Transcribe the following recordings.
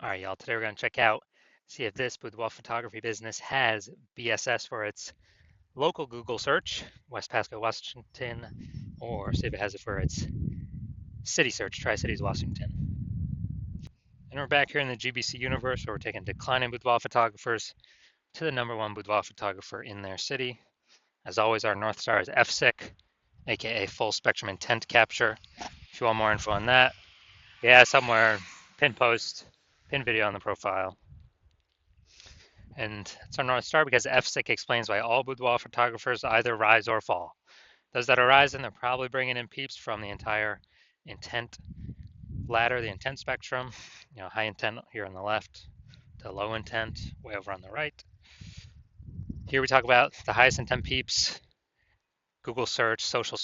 All right, y'all. Today we're going to check out, see if this boudoir photography business has BSS for its local Google search, West Pasco, Washington, or see if it has it for its city search, Tri-Cities, Washington. And we're back here in the GBC universe where we're taking declining boudoir photographers to the number one boudoir photographer in their city. As always, our North Star is FSIC, aka Full Spectrum Intent Capture. If you want more info on that, yeah, somewhere, pin post, pin video on the profile. And it's our North Star because FSIC explains why all boudoir photographers either rise or fall. Those that are rising, they're probably bringing in peeps from the entire intent ladder, the intent spectrum, high intent here on the left to low intent way over on the right. Here we talk about the highest intent peeps, Google search, social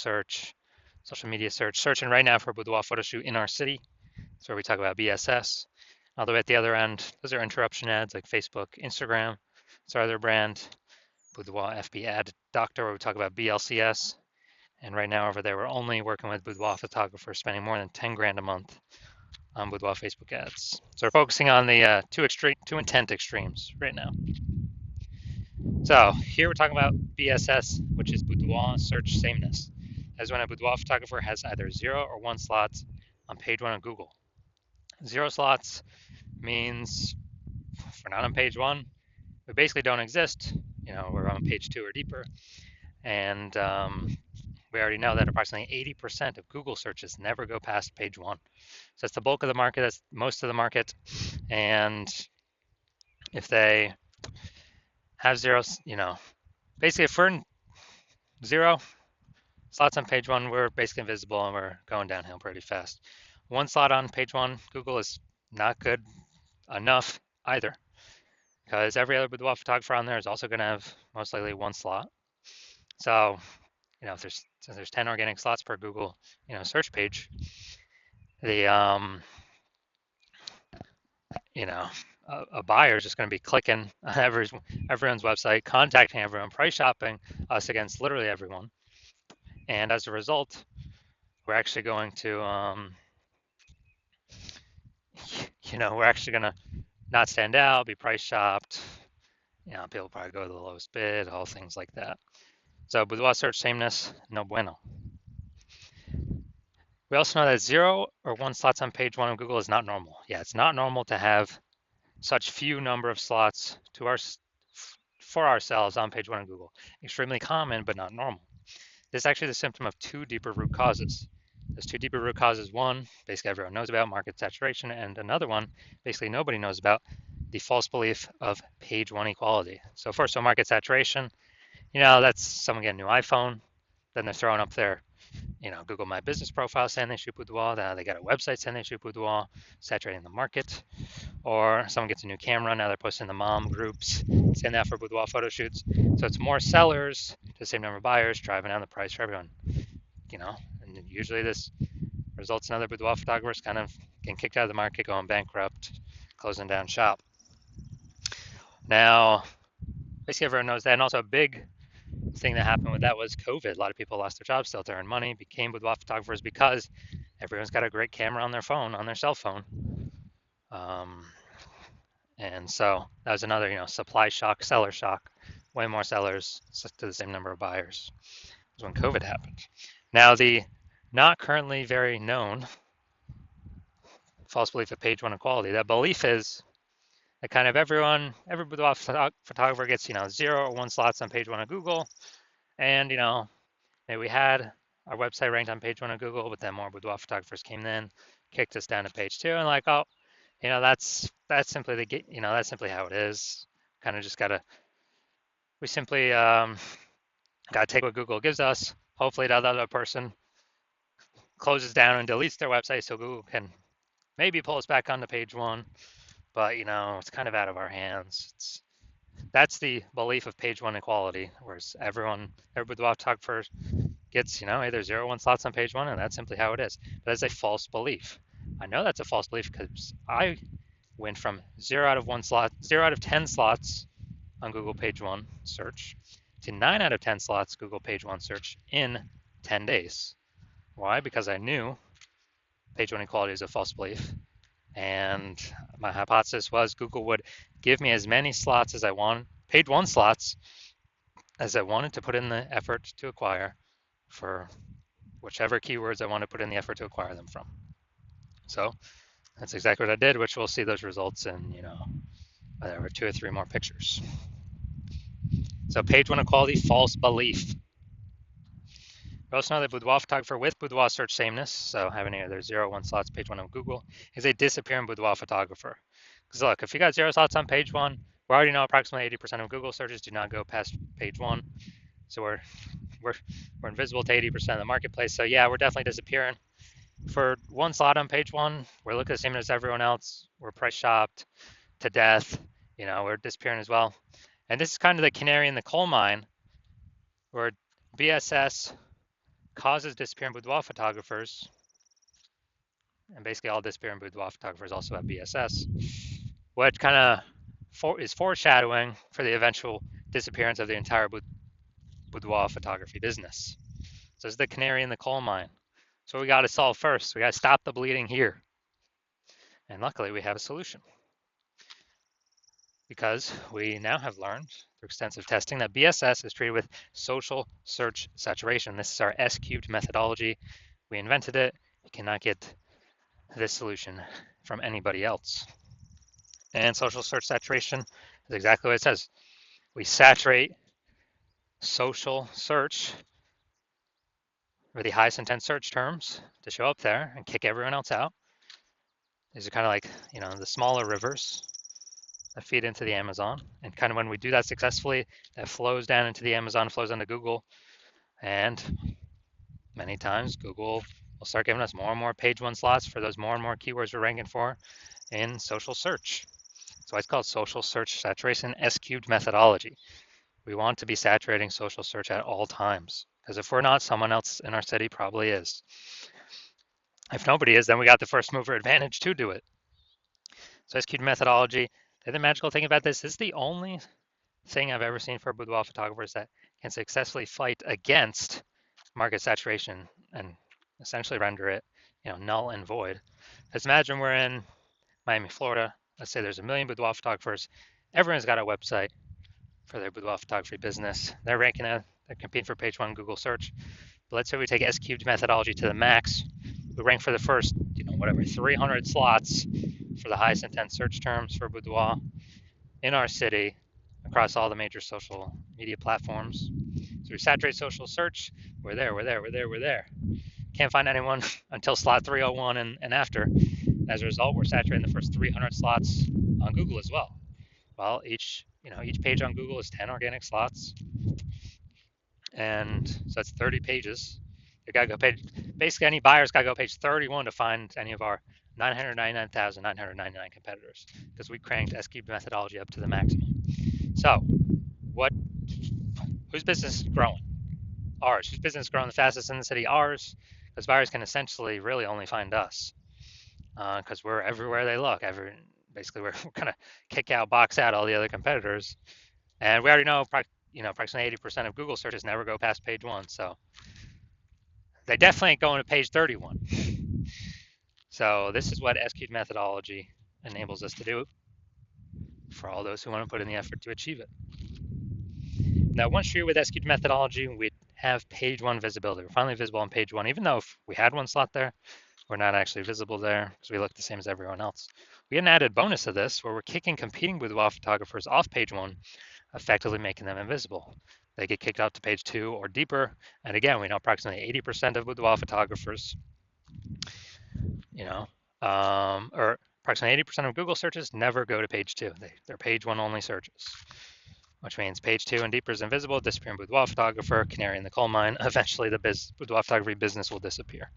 media search, searching right now for a boudoir photo shoot in our city. That's where we talk about BSS. All the way at the other end, those are interruption ads like Facebook, Instagram. It's our other brand, Boudoir FB Ad Doctor, where we talk about BLCS. And right now over there, we're only working with boudoir photographers spending more than 10 grand a month on boudoir Facebook ads. So we're focusing on the two intent extremes right now. So here we're talking about BSS, which is boudoir search sameness. As when a boudoir photographer has either 0 or 1 slots on page 1 of Google. 0 slots means if we're not on page 1, we basically don't exist. We're on page 2 or deeper. And we already know that approximately 80% of Google searches never go past page 1. So that's the bulk of the market, that's most of the market. And if they have 0, basically if we're in 0 slots on page 1, we're basically invisible and we're going downhill pretty fast. 1 slot on page 1, Google is not good enough either, because every other boudoir photographer on there is also going to have most likely 1 slot. So, if there's 10 organic slots per Google, search page, the a buyer is just going to be clicking on everyone's website, contacting everyone, price shopping us against literally everyone, and as a result, we're actually going to, we're actually going to not stand out, be price shopped. People probably go to the lowest bid, all things like that. So boudoir search sameness, no bueno. We also know that 0 or 1 slots on page 1 of Google is not normal. Yeah, it's not normal to have such few number of slots for ourselves on page 1 of Google. Extremely common, but not normal. This is actually the symptom of 2 deeper root causes. There's 2 deeper root causes. One, basically everyone knows about, market saturation, and another one, basically nobody knows about, the false belief of page 1 equality. So first, market saturation, that's someone getting a new iPhone, then they're throwing up their Google My Business profile saying they shoot boudoir. Now they got a website saying they shoot boudoir, saturating the market. Or someone gets a new camera, now they're posting the mom groups saying that for boudoir photo shoots. So it's more sellers to the same number of buyers, driving down the price for everyone. And usually this results in other boudoir photographers kind of getting kicked out of the market, going bankrupt, closing down shop. Now, basically everyone knows that. And also a big thing that happened with that was COVID. A lot of people lost their jobs, still to earn money, became boudoir photographers because everyone's got a great camera on their phone, on their cell phone. And so that was another, supply shock, seller shock. Way more sellers to the same number of buyers. Was when COVID happened. Now the not currently very known false belief of page 1 equality. That belief is that kind of every boudoir photographer gets, 0 or 1 slots on page 1 of Google. And, maybe we had our website ranked on page 1 of Google, but then more boudoir photographers came in, kicked us down to page 2, and like, oh, that's simply that's simply how it is. Kind of just we simply gotta take what Google gives us. Hopefully that other person closes down and deletes their website so Google can maybe pull us back onto page 1. But it's kind of out of our hands. That's the belief of page 1 equality, whereas every boudoir photographer gets, either 0 or 1 slots on page 1, and that's simply how it is. But that's a false belief. I know that's a false belief because I went from 0 out of 10 slots on Google page 1 search to 9 out of 10 slots Google page 1 search in 10 days. Why? Because I knew page 1 equality is a false belief. And my hypothesis was Google would give me as many slots as I want, page one slots as I wanted to put in the effort to acquire for whichever keywords I want to put in the effort to acquire them from. So that's exactly what I did, which we'll see those results in, whatever, 2 or 3 more pictures. So page one equality, false belief. We also know that boudoir photographer with boudoir search sameness, so having either 0 1 slots page one on Google, is a disappearing boudoir photographer. Because look, if you got 0 slots on page one, we already know approximately 80% of Google searches do not go past page one. So we're invisible to 80% of the marketplace. So yeah, we're definitely disappearing. For 1 slot on page one, we're looking the same as everyone else. We're price shopped to death. We're disappearing as well. And this is kind of the canary in the coal mine, where BSS causes disappearing boudoir photographers, and basically all disappearing boudoir photographers also have BSS, what kind of is foreshadowing for the eventual disappearance of the entire boudoir photography business. So this is the canary in the coal mine. So we got to solve first. We got to stop the bleeding here. And luckily we have a solution, because we now have learned through extensive testing that BSS is treated with social search saturation. This is our S-cubed methodology. We invented it. You cannot get this solution from anybody else. And social search saturation is exactly what it says. We saturate social search with the highest intent search terms to show up there and kick everyone else out. These are kind of like, the smaller rivers that feed into the Amazon. And kind of when we do that successfully, that flows down into the Amazon, flows onto Google. And many times Google will start giving us more and more page one slots for those more and more keywords we're ranking for in social search. So it's called social search saturation S-cubed methodology. We want to be saturating social search at all times, because if we're not, someone else in our city probably is. If nobody is, then we got the first mover advantage to do it. So S-cubed methodology, the magical thing about this is the only thing I've ever seen for boudoir photographers that can successfully fight against market saturation and essentially render it, null and void. Let's imagine we're in Miami, Florida. Let's say there's 1 million boudoir photographers. Everyone's got a website for their boudoir photography business. They're ranking it. They're competing for page one Google search. But let's say we take S-cubed methodology to the max. We rank for the first, 300 slots for the highest intent search terms for boudoir in our city across all the major social media platforms. So we saturate social search. We're there, we're there, we're there, we're there. Can't find anyone until slot 301 and after. As a result, we're saturating the first 300 slots on Google as well. Well, each page on Google is 10 organic slots, and so that's 30 pages. You gotta go basically any buyer's gotta go page 31 to find any of our 999,999 competitors, because we cranked S-cubed methodology up to the maximum. So, whose business is growing? Ours. Whose business is growing the fastest in the city? Ours, because buyers can essentially really only find us, because we're everywhere they look. Basically, we're gonna kick out, box out all the other competitors, and we already know, approximately 80% of Google searches never go past page one, so they definitely ain't going to page 31. So this is what S-cubed methodology enables us to do for all those who want to put in the effort to achieve it. Now, once you're with S-cubed methodology, we have page one visibility. We're finally visible on page one, even though if we had one slot there, we're not actually visible there because we look the same as everyone else. We get an added bonus of this where we're kicking competing boudoir photographers off page one, effectively making them invisible. They get kicked out to page two or deeper. And again, we know approximately 80% of boudoir photographers, or approximately 80% of Google searches never go to page two. They're page one only searches, which means page two and deeper is invisible, disappearing boudoir photographer, canary in the coal mine. Eventually, the boudoir photography business will disappear.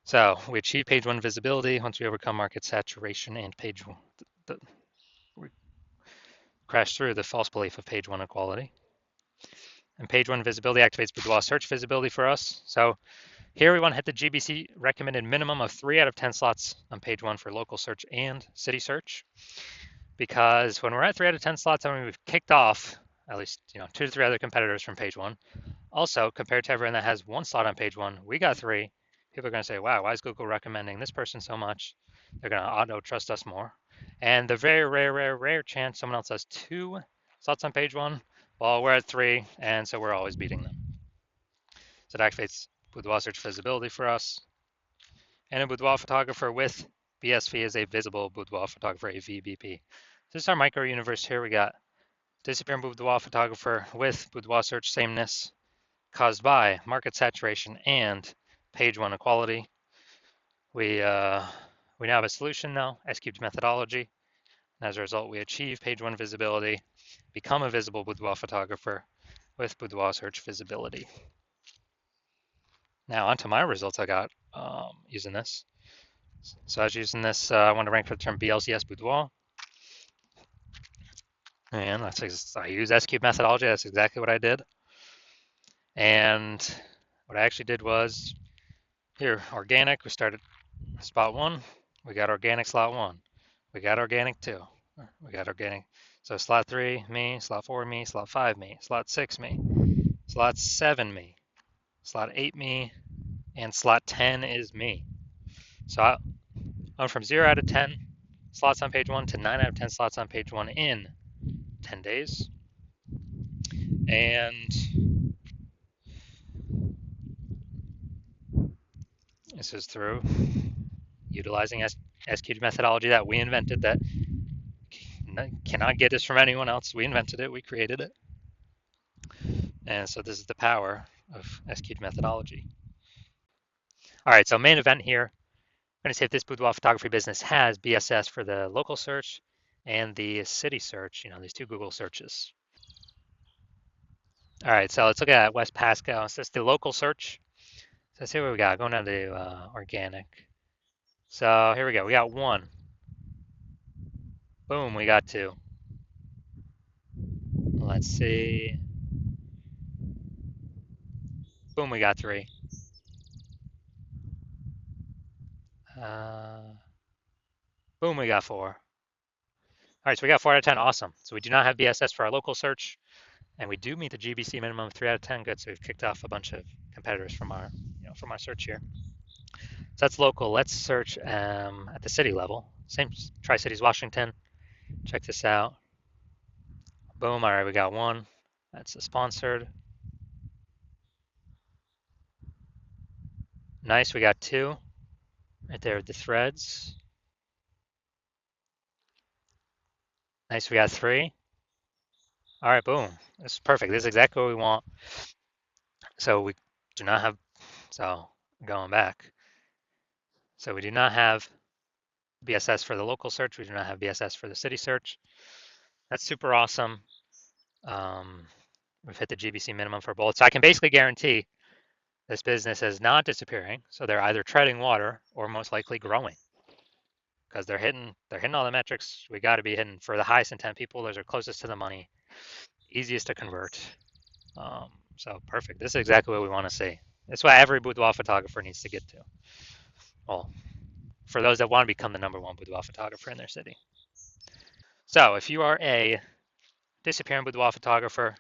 So we achieve page one visibility once we overcome market saturation and page one. We crash through the false belief of page one equality. And page one visibility activates boudoir search visibility for us. So here we want to hit the GBC recommended minimum of 3 out of 10 slots on page one for local search and city search. Because when we're at 3 out of 10 slots, I mean, we've kicked off at least 2 to 3 other competitors from page one. Also, compared to everyone that has 1 slot on page one, we got 3. People are going to say, wow, why is Google recommending this person so much? They're going to auto trust us more. And the very rare chance someone else has 2 slots on page 1, well, we're at 3, and so we're always beating them. So it activates Boudoir search visibility for us. And a boudoir photographer with BSV is a visible boudoir photographer, a VBP. This is our micro universe here. We got disappearing boudoir photographer with boudoir search sameness caused by market saturation and page 1 equality. We now have a solution now, S-cubed methodology. And as a result, we achieve page 1 visibility, become a visible boudoir photographer with boudoir search visibility. Now onto my results I got using this. So I was using this, I want to rank for the term BLCS boudoir. And I use S-cube methodology. That's exactly what I did. And what I actually did was here, organic, we started spot 1. We got organic slot 1. We got organic 2. We got organic. So slot 3, me. Slot 4, me. Slot 5, me. Slot 6, me. Slot 7, me. Slot 8, me. And slot 10 is me. So I went from 0 out of 10 slots on page 1 to 9 out of 10 slots on page 1 in 10 days. And this is through utilizing S-cubed methodology that we invented that cannot get us from anyone else. We invented it, we created it. And so this is the power of S-cubed methodology. All right, so main event here. I'm going to see if this boudoir photography business has BSS for the local search and the city search, these 2 Google searches. All right, so let's look at West Pasco. So it's the local search. So let's see what we got. Going down to organic. So here we go. We got 1. Boom, we got 2. Let's see. Boom, we got 3. Boom, we got 4. All right, so we got 4 out of 10. Awesome. So we do not have BSS for our local search, and we do meet the GBC minimum of 3 out of 10. Good. So we've kicked off a bunch of competitors from our, from our search here. So that's local. Let's search at the city level. Same Tri-Cities, Washington. Check this out. Boom. All right, we got 1. That's a sponsored. Nice. We got 2 right there with the threads. Nice. We got 3. All right, boom. This is perfect. This is exactly what we want. So we do not have, so going back. So we do not have BSS for the local search. We do not have BSS for the city search. That's super awesome. We've hit the GBC minimum for both. So I can basically guarantee this business is not disappearing. So they're either treading water or most likely growing because they're hitting all the metrics we got to be hitting for the highest intent people. Those are closest to the money, easiest to convert. So perfect. This is exactly what we want to see. That's what every boudoir photographer needs to get to. Well, for those that want to become the #1 boudoir photographer in their city. So if you are a disappearing boudoir photographer,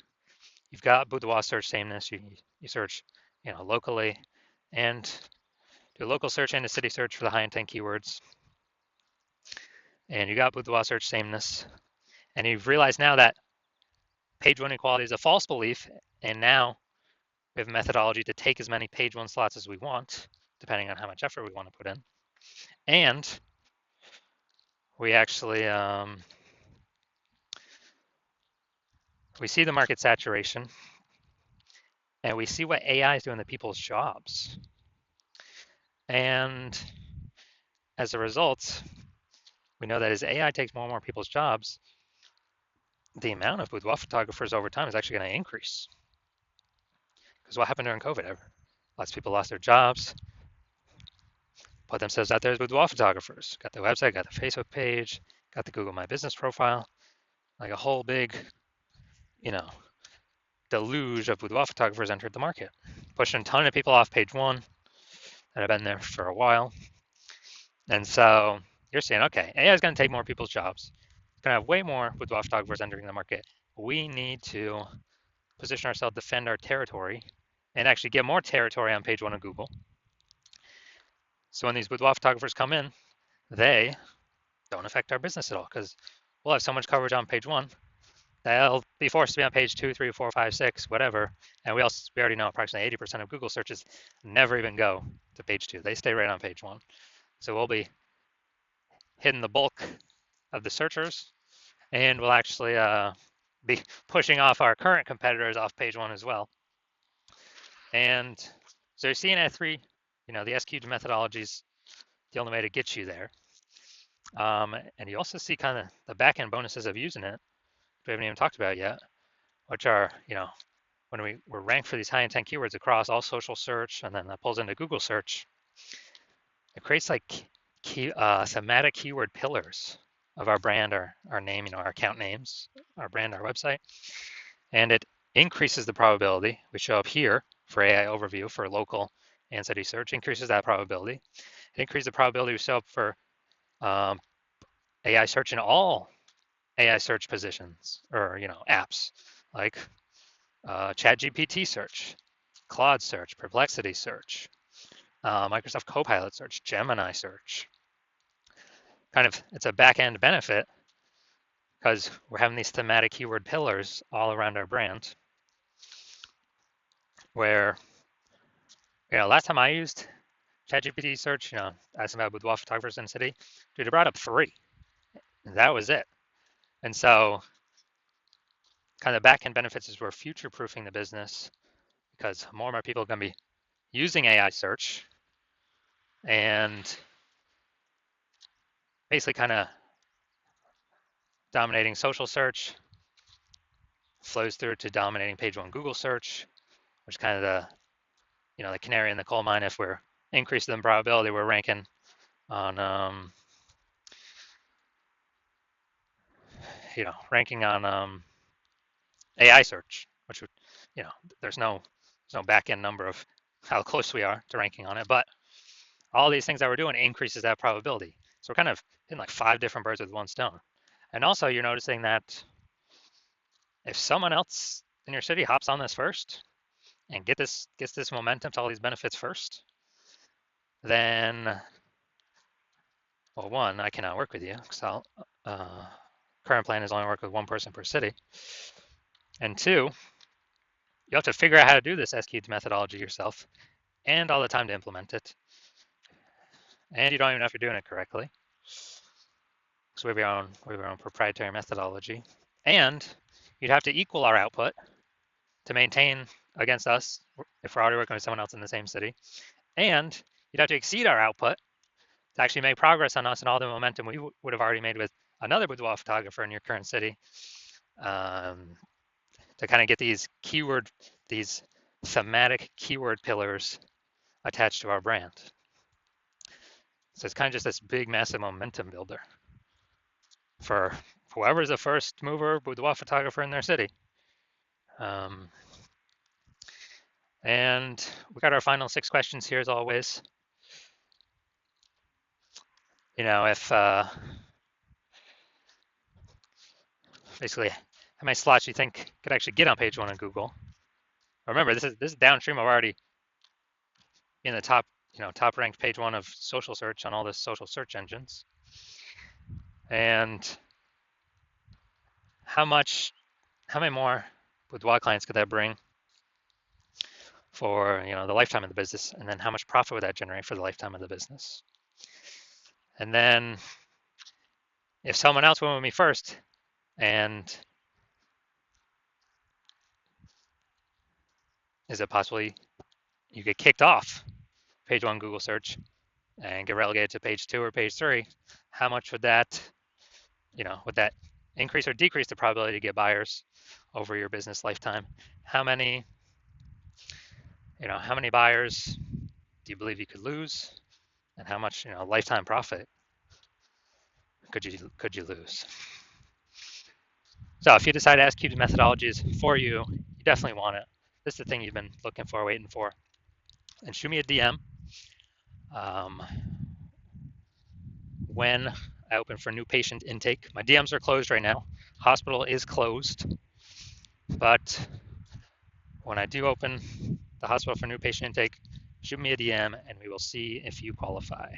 you've got boudoir search sameness. You search, locally, and do a local search and a city search for the high intent keywords. And you got boudoir search sameness, and you've realized now that page 1 equality is a false belief, and now we have a methodology to take as many page 1 slots as we want, depending on how much effort we want to put in. And we actually we see the market saturation, and we see what AI is doing to people's jobs. And as a result, we know that as AI takes more and more people's jobs, the amount of boudoir photographers over time is actually going to increase. Because what happened during COVID? Lots of people lost their jobs, put themselves out there as boudoir photographers, got the website, got the Facebook page, got the Google My Business profile, like a whole big, deluge of boudoir photographers entered the market, pushing a ton of people off page 1 that have been there for a while. And so you're saying, okay, AI is going to take more people's jobs. It's going to have way more boudoir photographers entering the market. We need to position ourselves, defend our territory, and actually get more territory on page 1 of Google. So when these boudoir photographers come in, they don't affect our business at all because we'll have so much coverage on page one. They'll be forced to be on page 2, 3, 4, 5, 6, whatever. And we already know approximately 80% of Google searches never even go to page 2. They stay right on page 1. So we'll be hitting the bulk of the searchers, and we'll actually be pushing off our current competitors off page 1 as well. And so you're seeing at 3, the SQ methodology is the only way to get you there. And you also see kind of the back-end bonuses of using it, we haven't even talked about yet, which are, when we're ranked for these high intent keywords across all social search, and then that pulls into Google search, it creates like thematic keyword pillars of our brand, our name, our account names, our brand, our website, and it increases the probability. We show up here for AI overview for local and city search, increases that probability. It increases the probability we show up for AI search in all AI search positions or apps like ChatGPT search, Claude search, Perplexity search, Microsoft Copilot search, Gemini search. It's a back-end benefit because we're having these thematic keyword pillars all around our brand. Where, last time I used ChatGPT search, asking about boudoir photographers in the city, dude, it brought up 3. And that was it. And so, kind of back-end benefits is we're future-proofing the business because more and more people are going to be using AI search and basically kind of dominating social search, flows through to dominating page 1 Google search, which is kind of the canary in the coal mine. If we're increasing the probability, we're ranking on AI search, which would, there's no back end number of how close we are to ranking on it, but all these things that we're doing increases that probability. So we're kind of hitting like 5 different birds with one stone. And also you're noticing that if someone else in your city hops on this first and gets this momentum to all these benefits first, then, well, one, I cannot work with you because current plan is only work with 1 person per city. And 2, you have to figure out how to do this SQ methodology yourself and all the time to implement it. And you don't even know if you're doing it correctly. So we have our own proprietary methodology. And you'd have to equal our output to maintain against us if we're already working with someone else in the same city. And you'd have to exceed our output to actually make progress on us and all the momentum we would have already made with another boudoir photographer in your current city, to kind of get these thematic keyword pillars attached to our brand. So it's kind of just this big, massive momentum builder for whoever's the first mover boudoir photographer in their city. And we got our final 6 questions here as always. If basically how many slots you think could actually get on page 1 of Google. Remember, this is downstream of already in the top ranked page 1 of social search on all the social search engines. And how many more boudoir clients could that bring for the lifetime of the business, and then how much profit would that generate for the lifetime of the business? And then if someone else went with me first and is it possible you get kicked off page 1 Google search and get relegated to page 2 or page 3, how much would that increase or decrease the probability to get buyers over your business lifetime? How many buyers do you believe you could lose, and how much lifetime profit could you lose? So if you decide SQ methodology is for you, you definitely want it. This is the thing you've been looking for, waiting for. And shoot me a DM when I open for new patient intake. My DMs are closed right now. Hospital is closed, but when I do open the hospital for new patient intake, shoot me a DM and we will see if you qualify.